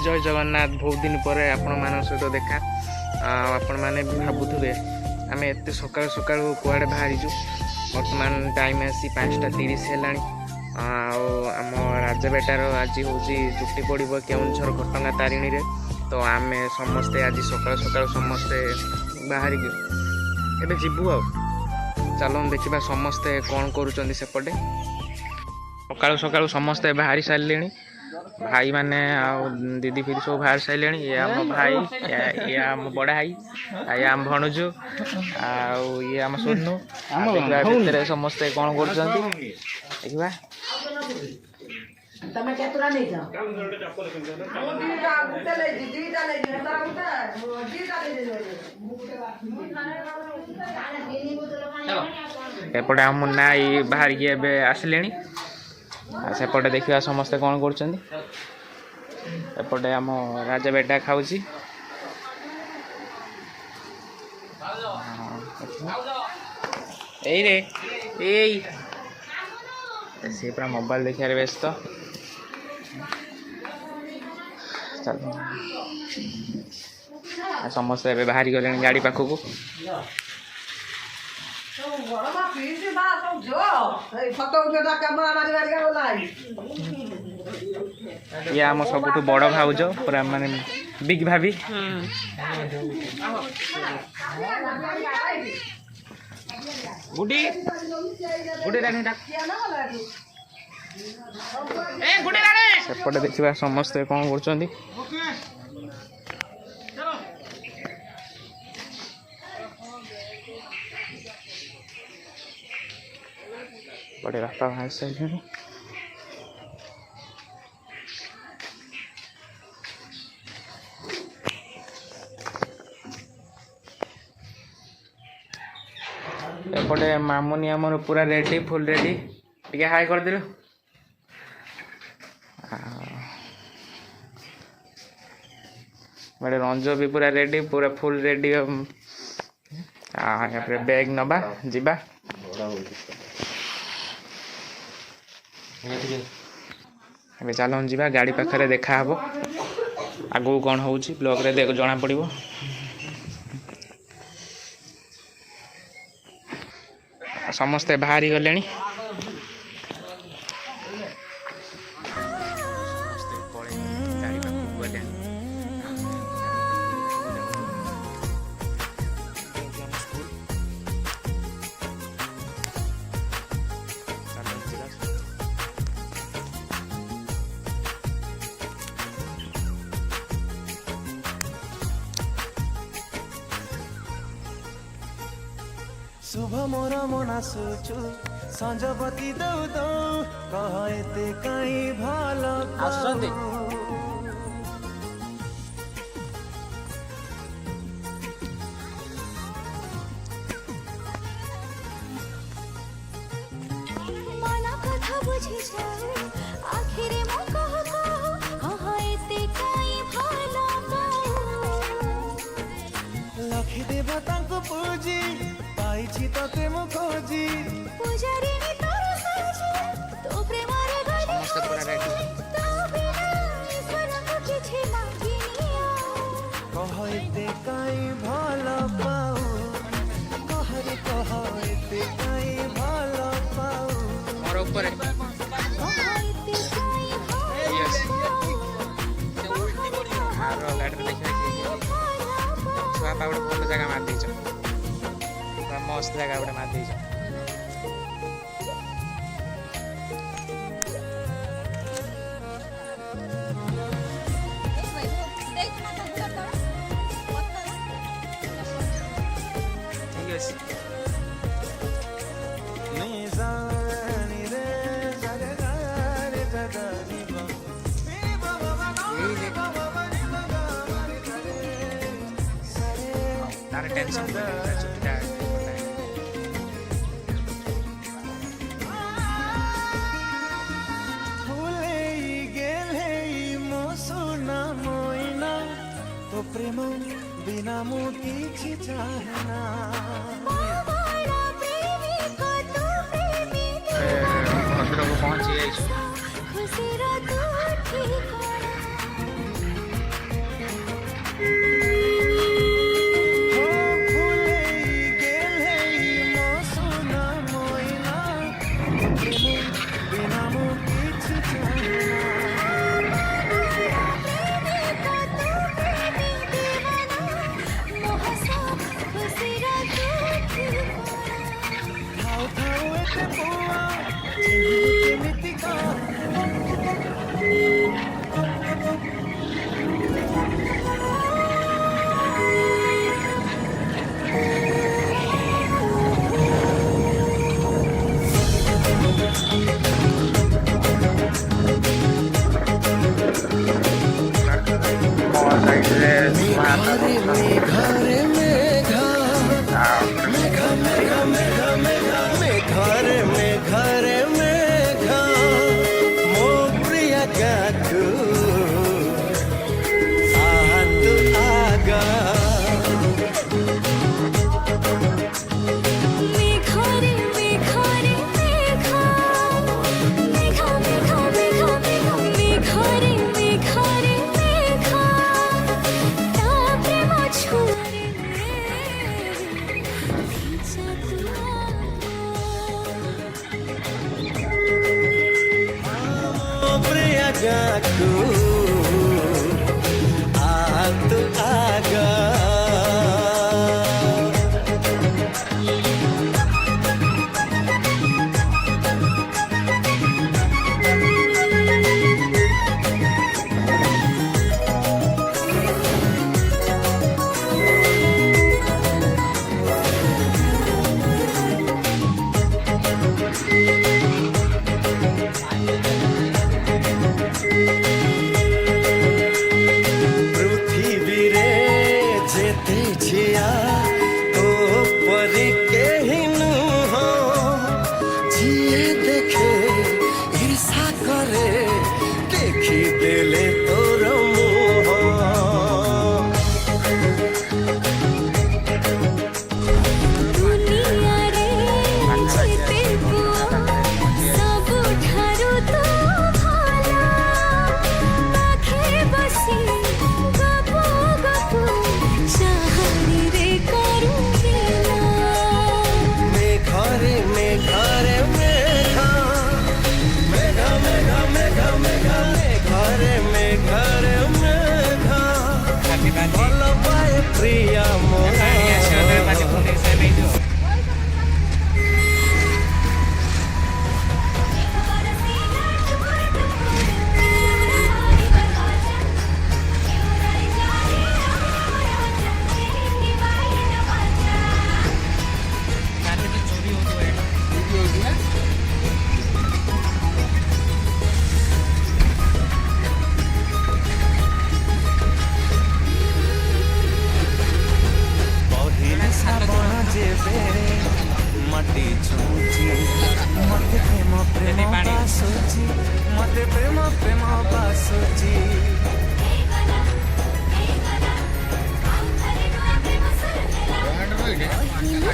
जय जगन्नाथ। बहुत दिन पर आपण मान सहित देखा। आपण मैंने भावुवे आम एत सका सका कुआड़े बाहरीचु। बर्तमान टाइम आसी 5:30 है। आम राजबेटार आज हूँ चुट्टी पड़ो केउझर घटगां तारिणी रे। तो आम समस्ते आज सका सका समस्ते बाहर एबे जीवु आ। चलो देखा समस्ते कौन करुँच सेपटे। सकाळु सकाळु समस्ते बाहरी सारे भाई माने दीदी फिर सब बाहर सारे। ये आम भाई ये आम बड़ा भाई ये आम भणुजु ये आम सोनू। देखा समस्ते कौन कर एपटे आम मुन्ना बाहर की आसिले। सेपटे देखा समस्ते कौन करपटे आम राजा बेटा खाऊ रे सी पूरा मोबाइल देखार व्यस्त। चलो समस्ते बाहरी गले गाड़ी पाखक। ये आम सब बड़ भाउज पूरा माने बिग भाभी। गुडी गुडी रानी सेपटे देखा समस्ते कौन कर बड़े बापा बाहर से एपटे मामुनी आमर पूरा रेडी फुल रेडी। टे हाई कर दिल। बड़े रंजो भी पूरा रेडी पूरा फुल रेडी। बैग नबा जीवा चलो जी गाड़ी पाखे देखा हम आगू कौन हो ब्लॉग रे देख जना पड़ो। समस्ते बाहरी गले। शुभ मोर मना सुचु संजपति दौ दौ कहते कहीं भल मना कथा बुझी जाए आखिर मो कह कहते कहीं भल लखी देवता को पूजी पाइछि तते मो खोजी पुजारी नी तोर साजी तो प्रेम रे गली समस्ते पूरा रेडी। तो बिना ईश्वर को किछि मांगिनिया कहते कहीं भल पाऊ कहते कहीं भल पाऊ मोर ऊपर कहते कहीं यस आरो गाड़ी देखा छुआ पावड़ बोल जगह मार दीच मस्त जगह गोटे मार दीच। ठीक है तारे टेंशन छुट्टी प्रेम बिना मु किछि चाहना भद्रक पहुंची खुशी रा तू ठीक मेघारे मेघारे मेघा मेघा मेघा मेघा मेघा मेघारे मेघारे मेघा मो प्रिया गाथु आतु आगा मेघारे मेघारे मेघा मेघा मेघा मेघा मेघा मेघारे मेघारे मेघा ता प्रेम छुरे मो प्रिया गाथु आतु आगा पृथ्वीरे जेते छिया तो परी केहि नुह जिए देखे ईर्षा करे देखी देले तोर मुह दुनिया रे जेते पुआ सबुठारु तो भाला पाखे बसी गपु गपु चाहनी रे करुँगिला मेघारे मेघारे मेघा मेघा मेघा मेघा मेघा मेघारे मेघारे मेघा Happy birthday. ଭଲ ପାଏ ପ୍ରିୟା ମୋର पहिली ଶ୍ରାବଣ ଯେବେ ମାଟି ଛୁଉଁଛି ମତେ ପ୍ରେମ ପ୍ରେମ ବାସୁଛି ମତେ ପ୍ରେମ ପ୍ରେମ ବାସୁଛି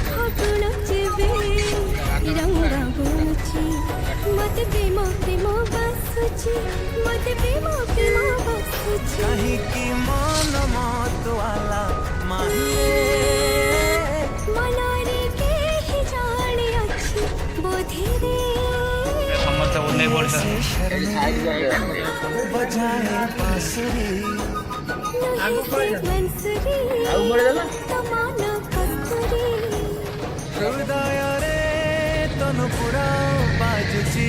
ফাগুন যেবে রঙ্গা বুঝি মতে প্রেম প্রেম বাসুছি মতে প্রেম প্রেম বাসুছি କାହିଁକି ମନ ମତୁଆଲା ମାହିଏ মনরে কেহি জানি ଅଛି ବୋଧେରେ ସମସ୍ତେ ଓହ୍ଲେଇ ପଡୁଛନ୍ତି बजाए बांसुरी नहीं से बंसुरी तमान कस्तूरी ହୃଦୟରେ ତନୁ ପୁରା ବାଜୁଛି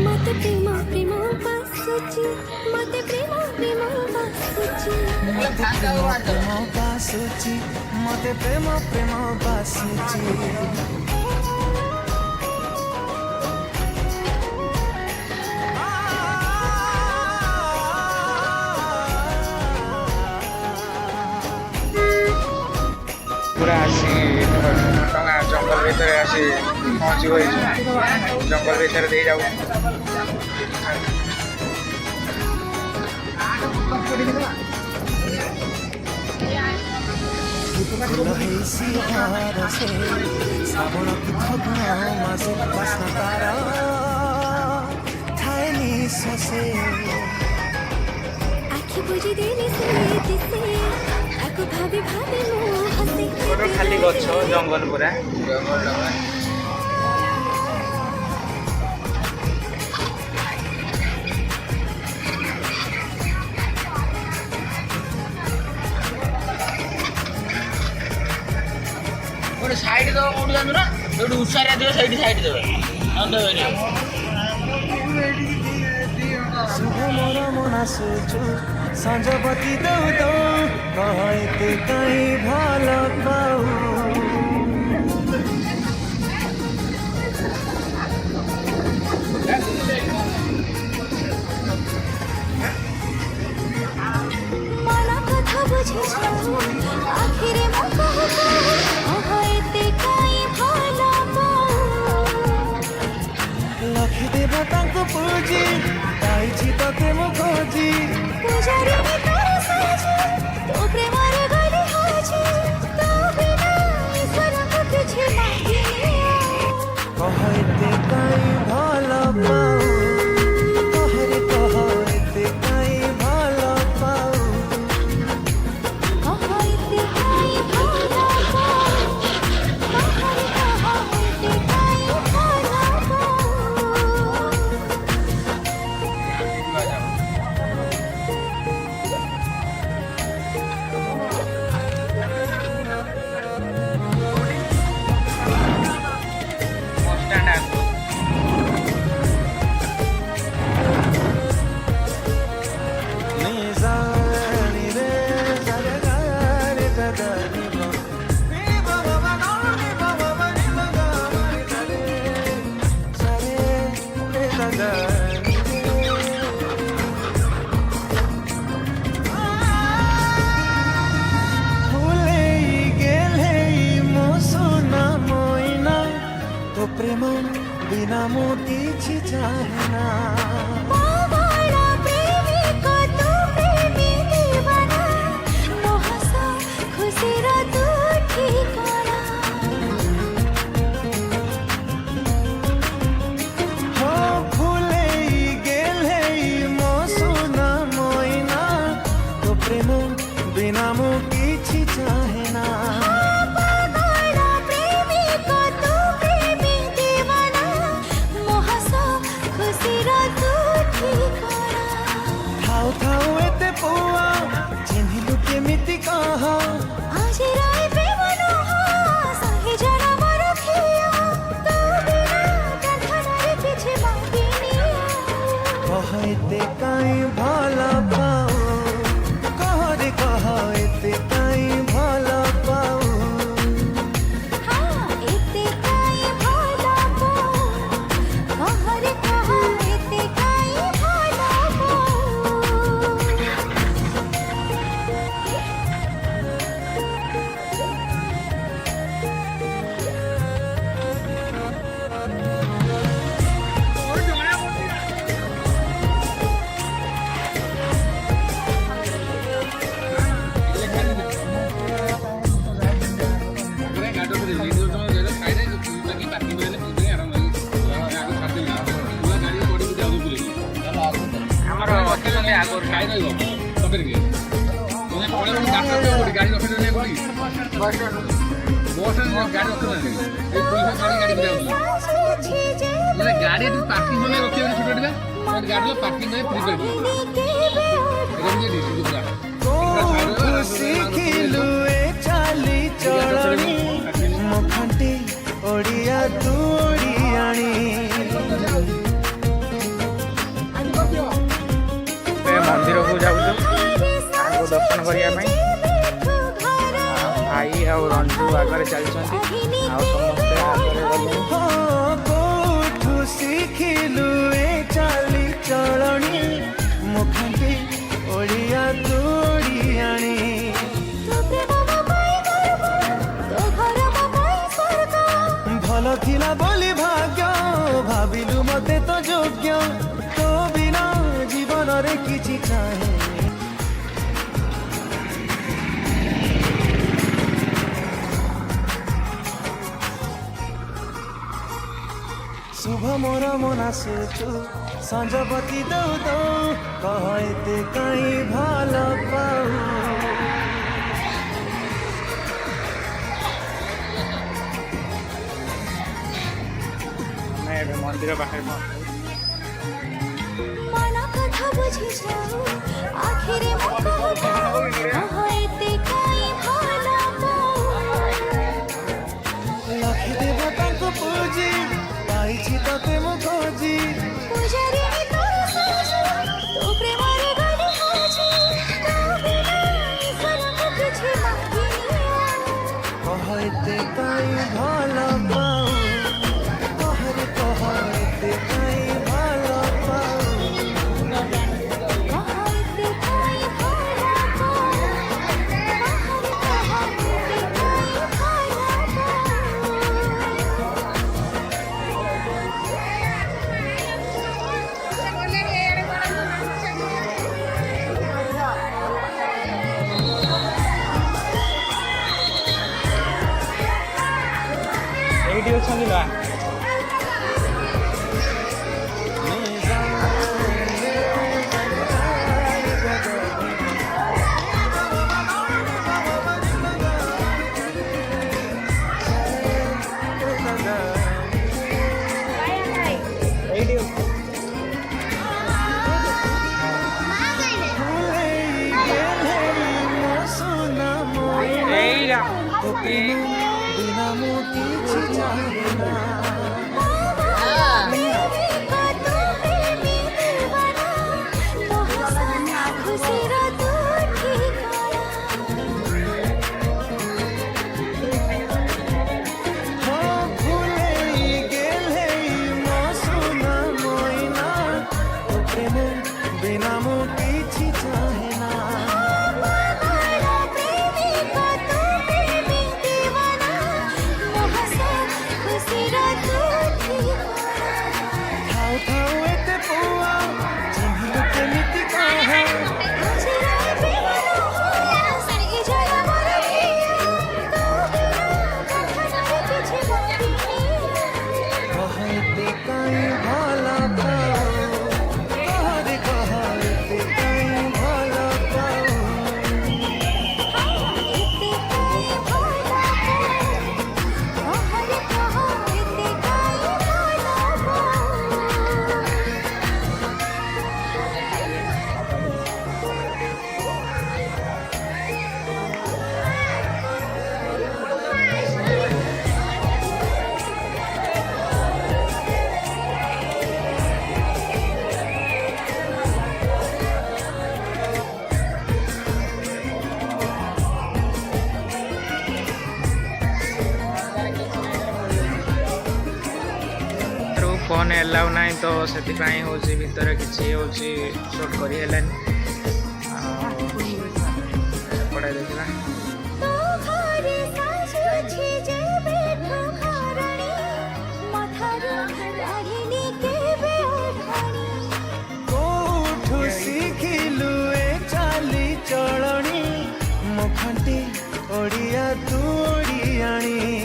ମତେ ପ୍ରେମ ପ୍ରେମ ବାସୁଛି ମତେ ପ୍ରେମ ପ୍ରେମ ବାସୁଛି ମତେ ପ୍ରେମ ପ୍ରେମ ବାସୁଛି ମତେ ପ୍ରେମ ପ୍ରେମ ବାସୁଛି ପୁରା ଆସି ଟଙ୍କା ଜଙ୍ଗଲ ଭିତରେ ଆସି ପହଞ୍ଚି ହୋଇଛୁ ଜଙ୍ଗଲ ଭିତରେ ଦେଇ ଯାଉ ଫୁଲ ହେଇସି ହରସେ ଶ୍ରାବଣ କି ଫଗୁଣ ମାସେ ବାସ୍ନ ତାର ଥାଏ ନିଶ୍ୱାସେ ଆଖି ବୁଜି ଦେଲି ସେ ଦିଶେ ଆକୁ ଭାବି ଭାବି ମୁଁ ହସେ ଗୋଟେ ଖାଲି ଗଛ ଜଙ୍ଗଲ ପୁରା ଗୋଟେ ସାଇଡ୍ ଦେବ କୋଉଠି ଜାଣିଛୁ ନା ଯୋଉଠି ଉଷାରିଆ ଥିବ ସେଇଠି ସାଇଡ୍ ଦେବେ ଶୁଭ ମୋର ମନା ଶୁଛୁ ସଞ୍ଜବତୀ ଦଉ ଦଉ କହ ଏତେ କାହିଁ ଭଲ ପାଉ पूजी पाइछि तते मु खोजी पूजारी ने तोर साजी तो प्रेमर गली हाजी तो बिना ईश्वर को किछि मांगिनी कह एते काई भल पाऊ कहरे कह एते काई भल पाऊ कहैते काई भला पाऊ कहरे कहैते काई भला निजानी रे सरे गारे जदानी बा नी बाबा बाबा नी बाबा नी बाबा सरे सरे रे जदानी भूले गेले मो सोना मोइना तो प्रेम बिना मो किछि चाहेना बाबाड़ा प्रेमी को तू प्रेमी दीवाना मोहसा खुशी रा तू ठिकाना हो भूले गेले मो सोना मोइना तो प्रेम बिना मो किछि चाहेना बाबाड़ा प्रेमी को तू प्रेमी दीवाना मोहसा खुशी रा तू ठिकाना थाउ थाउ एते पुआ चिन्हिलु केमिति कह आज राय प्रेम नोहा सही जड़ा मर खिया तू बिना कंठनारे किछि मांगिनी कह एते काई भल पाऊ कहरे कह एते काई भल पाऊ हाँ एते काई भला पाऊ कहरे कह एते काई भला पाऊ ଆମର ଅଛନ୍ତି ଆଗରୁ ଗାଡି ପାର୍କିଂ ରଖିବା ଛୋଟ ଗାଡି ପାର୍କିଂ କୋଉଠୁ ଶିଖିଲୁ ଏ ଚାଲି ଚଳଣି ମୋ ଖାଣ୍ଟି ଓଡ଼ିଆ ତୁ ଓଡ଼ିଆଣୀ ଏବେ ମନ୍ଦିରକୁ ଯାଉଛୁ ତାଙ୍କୁ ଦର୍ଶନ କରିବା ପାଇଁ ଭାଇ ଆଉ ରଞ୍ଜୁ ଆଗରେ ଚାଲିଛନ୍ତି ଆଉ ସମସ୍ତେ ଆଗରେ ଗଲେଣି ହଁ କୋଉଠୁ ଶିଖିଲୁ ଏ ଚାଲି ଚଳଣି ମୋ ଖାଣ୍ଟି ଓଡ଼ିଆ ତୁ ଓଡ଼ିଆଣୀ ଭଲ ଥିଲା ବୋଲି ଭାଗ୍ୟ ଭାବିଲୁ ମତେ ତ ଯୋଗ୍ୟ ତୋ ବିନା ଜୀବନରେ କିଛି ଚାହେଁ शुभ मोर मना सुचु संजपति दौ दौ कहते कहीं भल पाऊ ଆମେ ଏବେ ମନ୍ଦିର ପାଖରେ मन कथा बुझी जाऊ आखिरे मो कहते काई भला पाऊ लखी देवता को पूजी पाइछि तते मु खोजी पूजारी ने तोर साजी तो प्रेमर गली हाजी तो बिना ईश्वर को किछि मांगिनी कहते कहीं भल पाऊ कहरे कहते कहीं भल पाऊ कहते काई କୋଉଠି ଅଛନ୍ତି ବା? ଏଇଠି ଏଇଟା बिना मोती चिचाना बिना मोती चिचाना ଥାଉ ଥାଉ ଏତେ ପୁଅ ଚିହ୍ନିଲୁ କେମିତି କହ କହ ଏତେ କାଇଁ ଭଲ ପାଉ କହ ଏତେ କାଇଁ ଭଲ ପାଉ फोन एलाउ नहीं तो से भितर किसी हूँ शूट कर पढ़ाई देखा कोठु शिखिलु ए चाली चलणी मुखंटी ओडिया तू ओडियाणी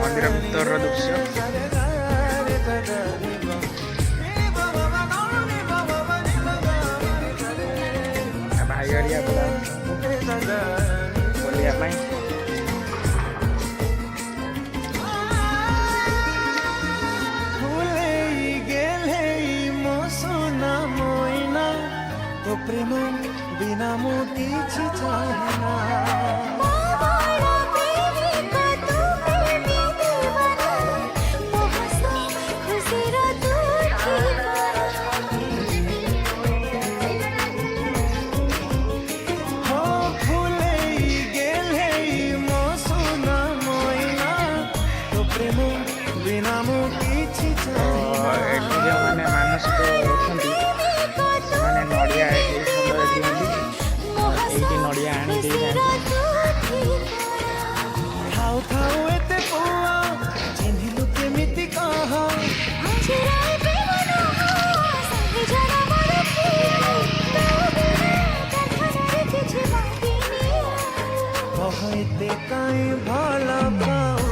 मंदिर भर दृश्य भाई गाड़िया बोलिया तो प्रेम बिना मोती चिचाना बिना मोती चिचाना मैंने मानसिक रखती मैंने नड़िया दिखती नड़िया आनी ଥାଉ ଥାଉ ଏତେ ପୁଅ ଚିହ୍ନିଲୁ କେମିତି କହ କହ ଏତେ କାଇଁ ଭଲ ପାଉ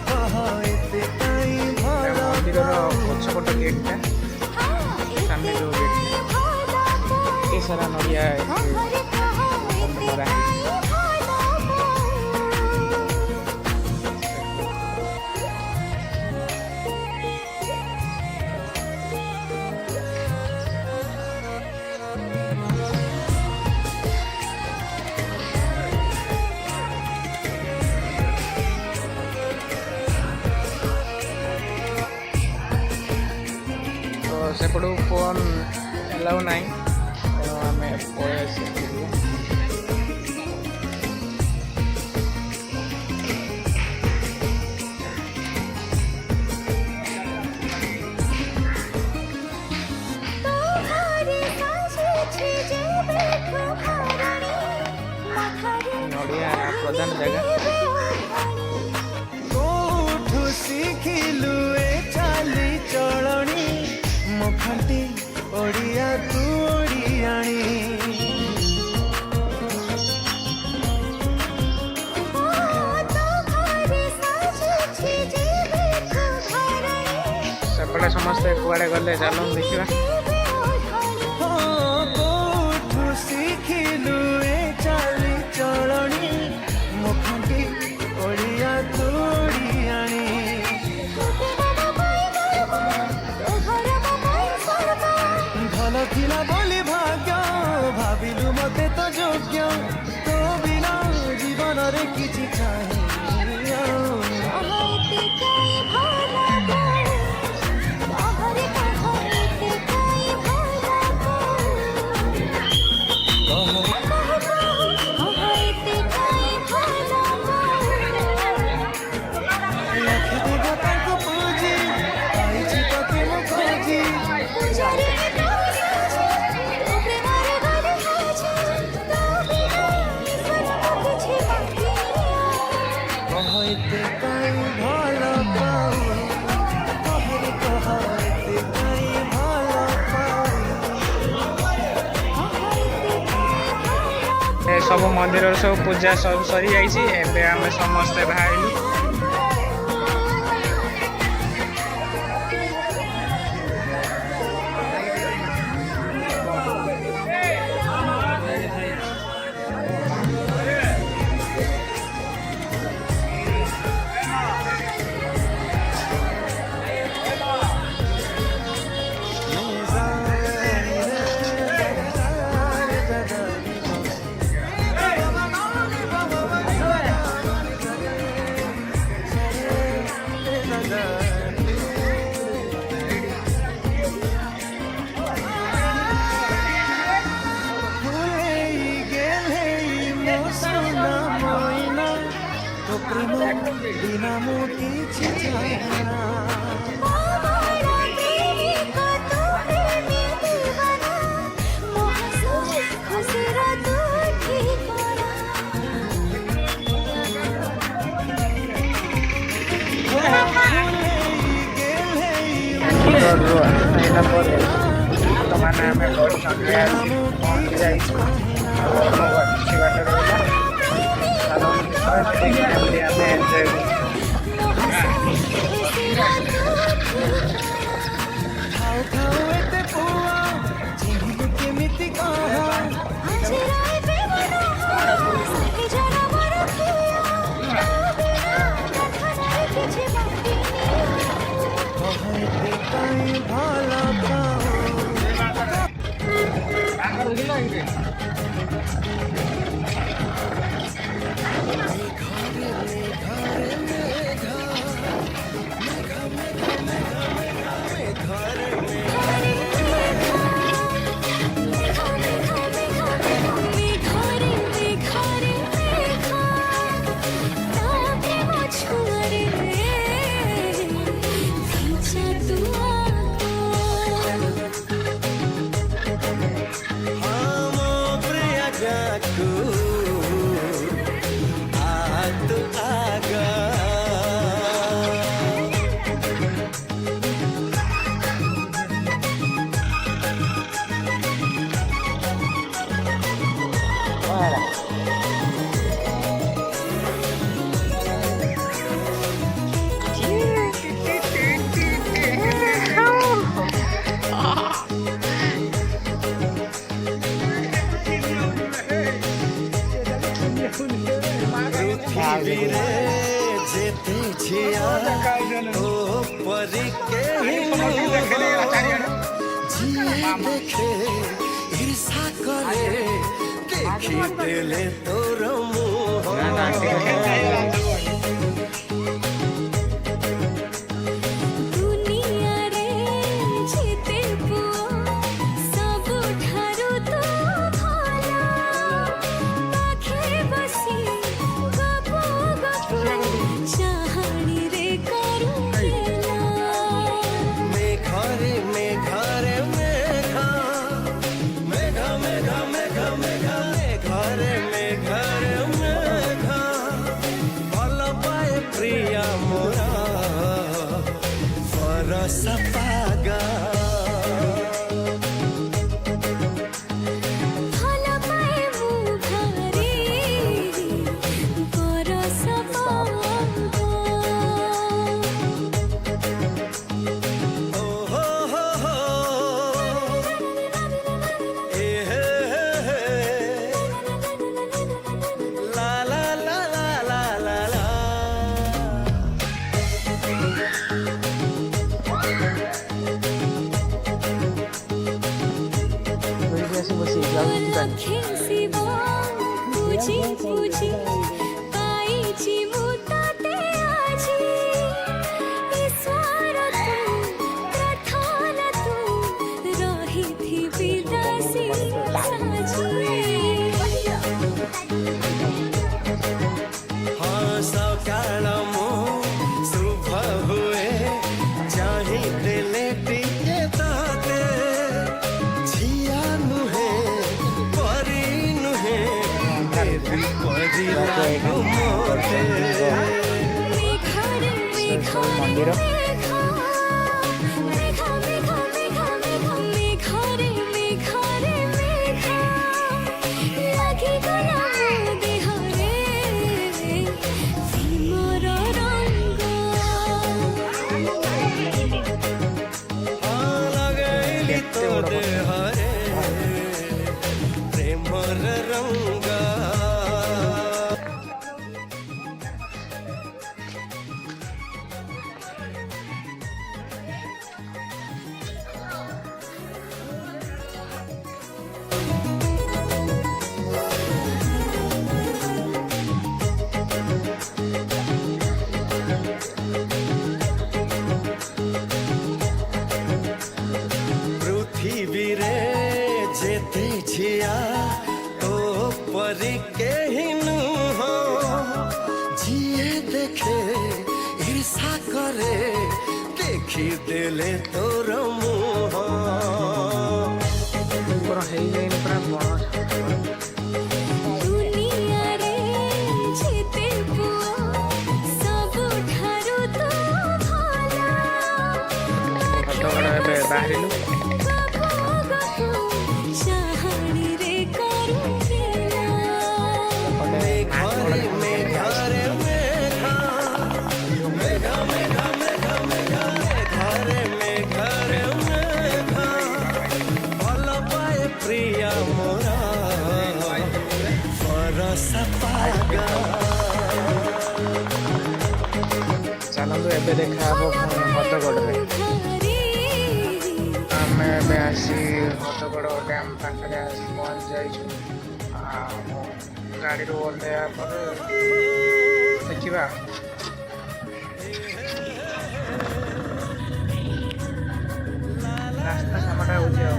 କହ ଏତେ କାଇଁ ଭଲ मंदिर पछपट गेटा सामने जो गेट ये सारा नड़िया सेपटू फोन एलाउ ना तेणु आम पलि नड़िया प्रधान जगह मुखाटी ओडिया तू ओडियाणी ସେପଟେ ସମସ୍ତେ କୁଆଡ଼େ ଗଲେ ଚାଲନ୍ତୁ ଦେଖିବା। कोठू शिखिलु ए चाली चलणी मुखाटी ओडिया तू ओडियाणी भल थिला बोली भाग्य भाविलु मते तो योग्य तो बिना जीवन रे किछि चाहे सब मंदिर सब पूजा सब सरी जाइए। एबे आमे समस्ते बाहरिलु। बिना मोटी चिचाना ईर्षा करे देखी देले तोर दुनिया रे जीते पुओ सब ठारू तो भला पाखे बसी गपो गपो चाहणी रे करू खेला मेघरे मेघरे मेघा मेघा मेघा मेघा मेघा मेघरे मेघरे मेघा लखे शिवा पूजी पूजी पाइछि मु ताते आजी ईश्वर तू प्रार्थना तू रहिथिबि दासी साजी हाँ सकाल मो शुभ हुए चाही देले टिके ताते झिया नुहे परी नुहे देवी परी लागु मोते मेघारे मेघारे मेघा मेघा मेघा मेघा मेघारे मेघारे मेघा লাগি গলা দেহরে মোর রঙ্গ लगैली तो देहरे प्रेमर रंग पृथ्वी रे जेते झिया तो परी केही नुह जिए देखे ईर्षा करे देखी देले तोर मुह ପୁରା ହେଇଯାଇନି ପୁରା ବଡ଼ दुनिया रे जेते पुआ सबठारु तो भला ଫଟୋ ଏବେ ବାହାରିଲୁ चाहनी रे करूँगा मेघरे मेघरे मेघा मेघा मेघा मेघा मेघा मेघरे मेघरे मेघा भल पाए प्रिया मोरा परस पागा ଚାଲନ୍ତୁ ଏବେ ଦେଖା ହେବ ହଦଗଡ଼ରେ ଆମେ ଏବେ ଆସି ହଦଗଡ଼ ଡ୍ୟାମ୍ ପାଖରେ ଆସି ପହଞ୍ଚି ଯାଇଛୁ ଗାଡ଼ିରୁ ଓହ୍ଲାଇବା ପରେ ଦେଖିବା ରାସ୍ତା କାମଟା ହେଉଛି ଆଉ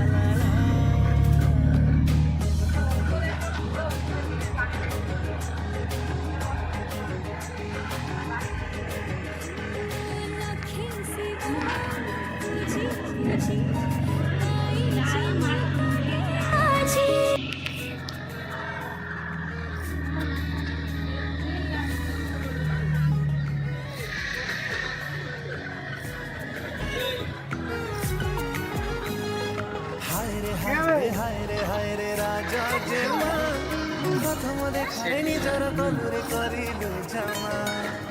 हाय रे राजा जेमा प्रथम देखाए निजर तनुरे करिलु जमा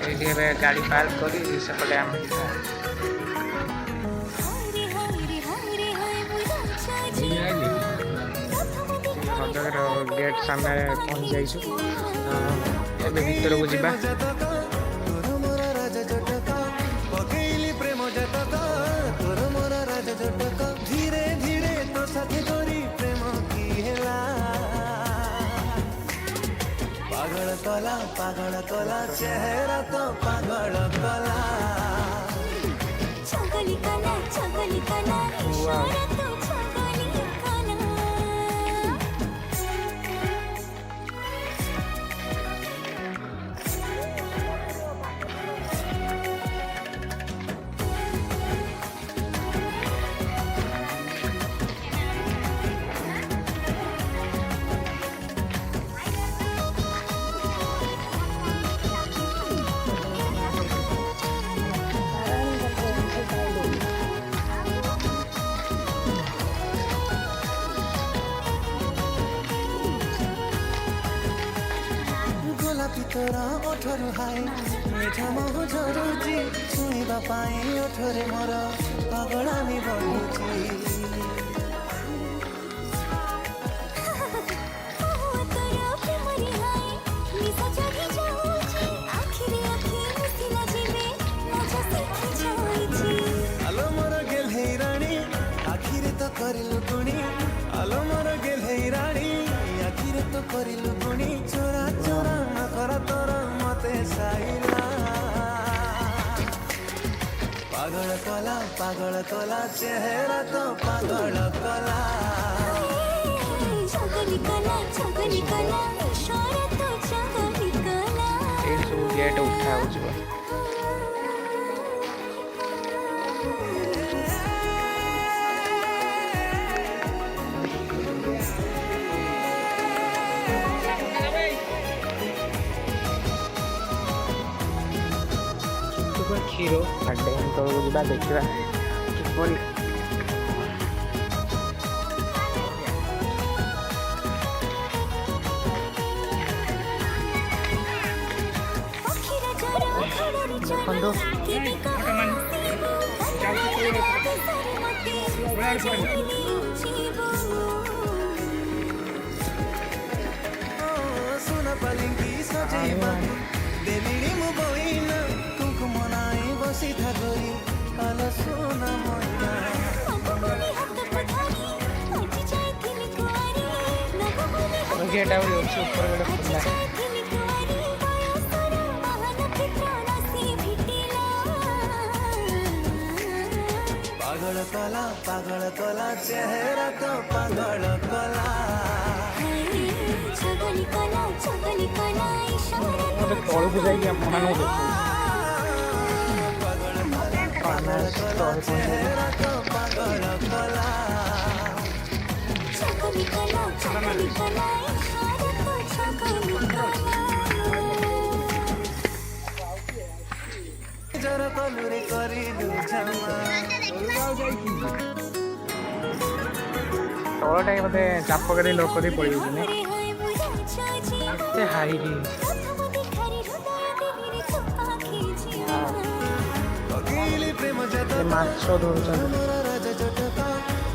ଏଇଠି ଏବେ ଗାଡ଼ି ପାର୍କ କରି ସେପଟେ ଆମେ ଯିବା ହଦଗଡ଼ ଗେଟ୍ ସାମ୍ନାରେ ପହଞ୍ଚି ଯାଇଛୁ ଏବେ ଭିତରକୁ ଯିବା तोर मोर राजा जटका पकेली प्रेम जटका तोर मोर राजा जटका धीरे धीरे तो साथी करी प्रेम की हेला पागल कला चेहरा तो पागल कला छगली कला इशारा तो छगली कला गोलापी तोरा ओठरू हाय मिठा महु झरुची छुइबा पाई ओठरे मोर पागलामी बढुची आलो मोर गेल हे रानी आखिर तो करिलु टुणी आलो मोर गेल हे रानी पागल कला चेहरा तो पागल कला चगली कला इशारा तो चगली कला ଏଇଠି ସବୁ ଗେଟ୍ ଉଠା ହେଉଛି ବା କ୍ଷୀର ଡ୍ୟାମ୍ ତଳକୁ ଯିବା ଦେଖିବା କିପରି ଦେଖନ୍ତୁ सुन पलिंगी सजीवा देलिनी मु बोइना कुकुम नाई बसी थागोरी आलो सोना मोइना ଗେଟ୍ ଆହୁରି ଅଛି ଉପରେ ଗୋଟେ ଖୋଲା पागल कला चेहरा तो पागल कला चगली कला इशारा ଗୋଟେ ତଳକୁ ଯାଇକି ଆପଣମାନଙ୍କୁ चेहरा तो पागल कला चगली कला इशारा तो चगली कला जरा कलुरे करी दू जमा ତଳଟା ବୋଧେ ଚାପ କରି ଲୋକ ଦେଇ ପଳେଇଛନ୍ତି ଏତେ ହାଇଟ୍ पकेली प्रेम जता ମାଛ ଧରୁଛନ୍ତି मोरा राजा जटका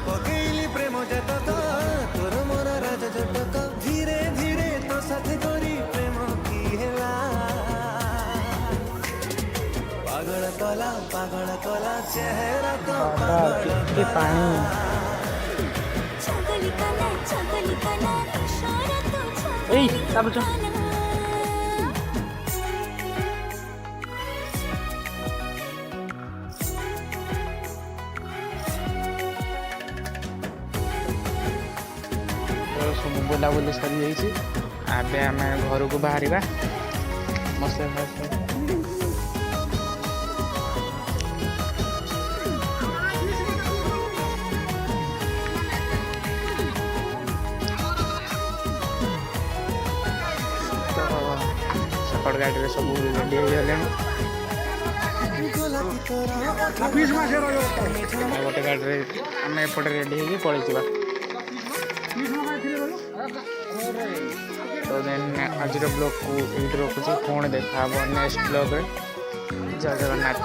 पकेली प्रेम जता तोर मोरा राजा जटका धीरे धीरे तो साथ करी प्रेम की हेला पागल कला चेहरा तो पागल କେତେ ପାଣି चगली कला इशारा तो ଏଇ चगली ଚାଲୁଛ कला ସବୁ ବୁଲାବୁଲି ସରିଯାଇଛି ଏବେ ଆମେ ଘରକୁ ବାହାରିବା ମଶା ସକାଳ ଗାଡ଼ିରେ ସବୁ ରେଡ଼ି ହେଇଗଲେଣି ଆଉ ଗୋଟେ ଗାଡ଼ିରେ ଆମେ ଏପଟେ ରେଡ଼ି ହେଇକି ପଳେଇଯିବା तो देन आज ब्लॉग को ये रखुच्छे पुणी देखा नेक्स्ट ब्लॉग जय जगन्नाथ।